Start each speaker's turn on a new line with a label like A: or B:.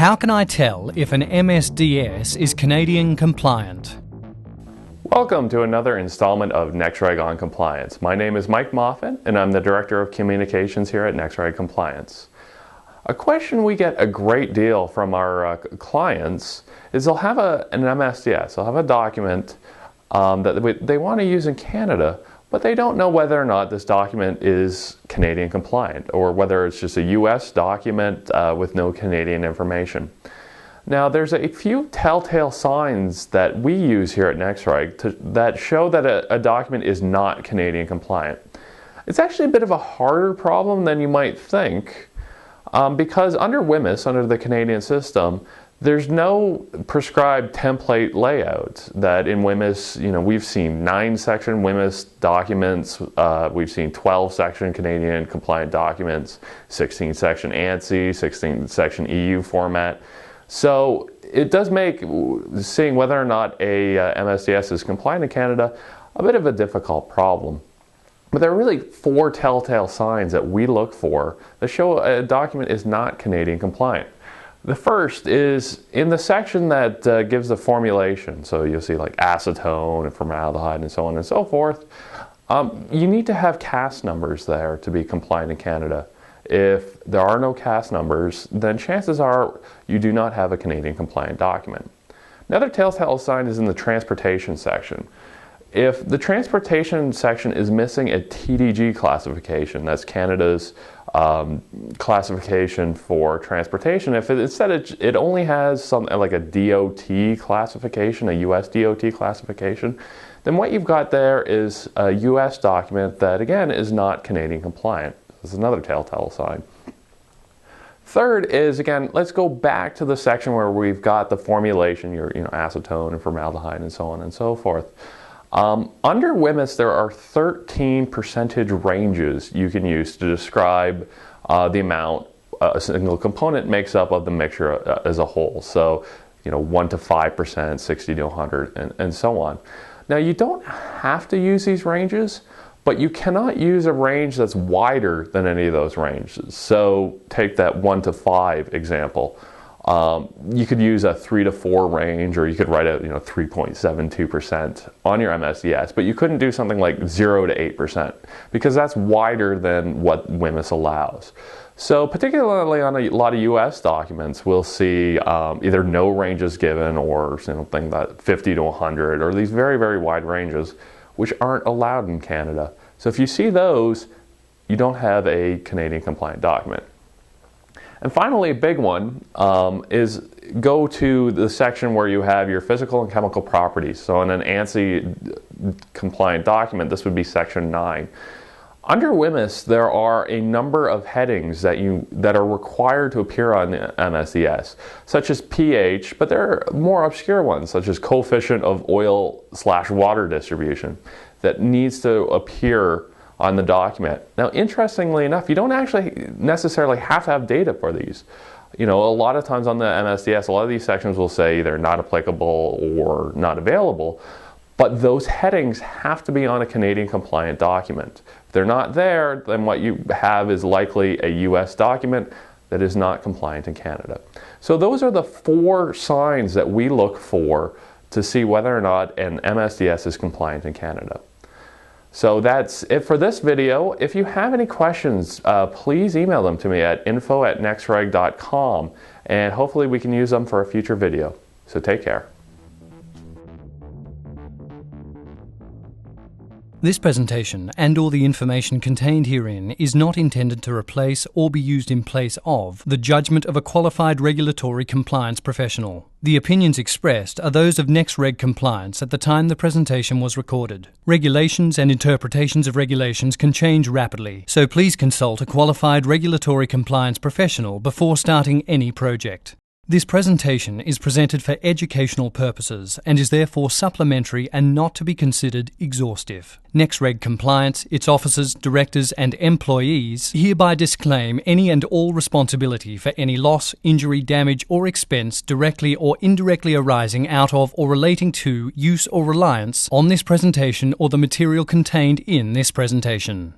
A: How can I tell if an MSDS is Canadian compliant?
B: Welcome to another installment of NextReg on Compliance. My name is Mike Moffat and I'm the Director of Communications here at NextReg Compliance. A question we get a great deal from our clients is they'll have an MSDS, they'll have a document that they want to use in Canada, but they don't know whether or not this document is Canadian compliant or whether it's just a US document with no Canadian information. Now there's a few telltale signs that we use here at NextReg that show that a document is not Canadian compliant. It's actually a bit of a harder problem than you might think because under WHMIS, under the Canadian system, there's no prescribed template layout that in WHMIS, we've seen 9-section WHMIS documents, we've seen 12-section Canadian compliant documents, 16-section ANSI, 16-section EU format. So it does make seeing whether or not a MSDS is compliant in Canada a bit of a difficult problem. But there are really 4 telltale signs that we look for that show a document is not Canadian compliant. The first is in the section that gives the formulation. So you'll see like acetone and formaldehyde and so on and so forth. You need to have CAS numbers there to be compliant in Canada. If there are no CAS numbers, then chances are you do not have a Canadian compliant document. Another telltale sign is in the transportation section. If the transportation section is missing a TDG classification, that's Canada's classification for transportation, if instead it only has something like a DOT classification, a US DOT classification, then what you've got there is a US document that again is not Canadian compliant. This is another telltale sign. Third is, again, let's go back to the section where we've got the formulation, your acetone and formaldehyde and so on and so forth. Under WHMIS, there are 13 percentage ranges you can use to describe the amount a single component makes up of the mixture as a whole. So, 1 to 5%, 60 to 100, and so on. Now, you don't have to use these ranges, but you cannot use a range that's wider than any of those ranges. So, take that 1 to 5 example. You could use a 3 to 4 range, or you could write out 3.72% on your MSDS, but you couldn't do something like 0 to 8% because that's wider than what WHMIS allows. So particularly on a lot of US documents, we'll see either no ranges given or something that 50 to 100 or these very, very wide ranges which aren't allowed in Canada. So if you see those, you don't have a Canadian compliant document. And finally, a big one is go to the section where you have your physical and chemical properties. So in an ANSI compliant document, this would be section 9. Under WHMIS, there are a number of headings that are required to appear on the MSDS, such as pH, but there are more obscure ones, such as coefficient of oil/water distribution, that needs to appear on the document. Now, interestingly enough, you don't actually necessarily have to have data for these. A lot of times on the MSDS, a lot of these sections will say they're not applicable or not available, but those headings have to be on a Canadian compliant document. If they're not there, then what you have is likely a US document that is not compliant in Canada. So those are the 4 signs that we look for to see whether or not an MSDS is compliant in Canada. So that's it for this video. If you have any questions, please email them to me at info@nextreg.com, and hopefully we can use them for a future video. So take care.
A: This presentation and all the information contained herein is not intended to replace or be used in place of the judgment of a qualified regulatory compliance professional. The opinions expressed are those of NextReg Compliance at the time the presentation was recorded. Regulations and interpretations of regulations can change rapidly, so please consult a qualified regulatory compliance professional before starting any project. This presentation is presented for educational purposes and is therefore supplementary and not to be considered exhaustive. NextReg Compliance, its officers, directors and employees hereby disclaim any and all responsibility for any loss, injury, damage or expense directly or indirectly arising out of or relating to use or reliance on this presentation or the material contained in this presentation.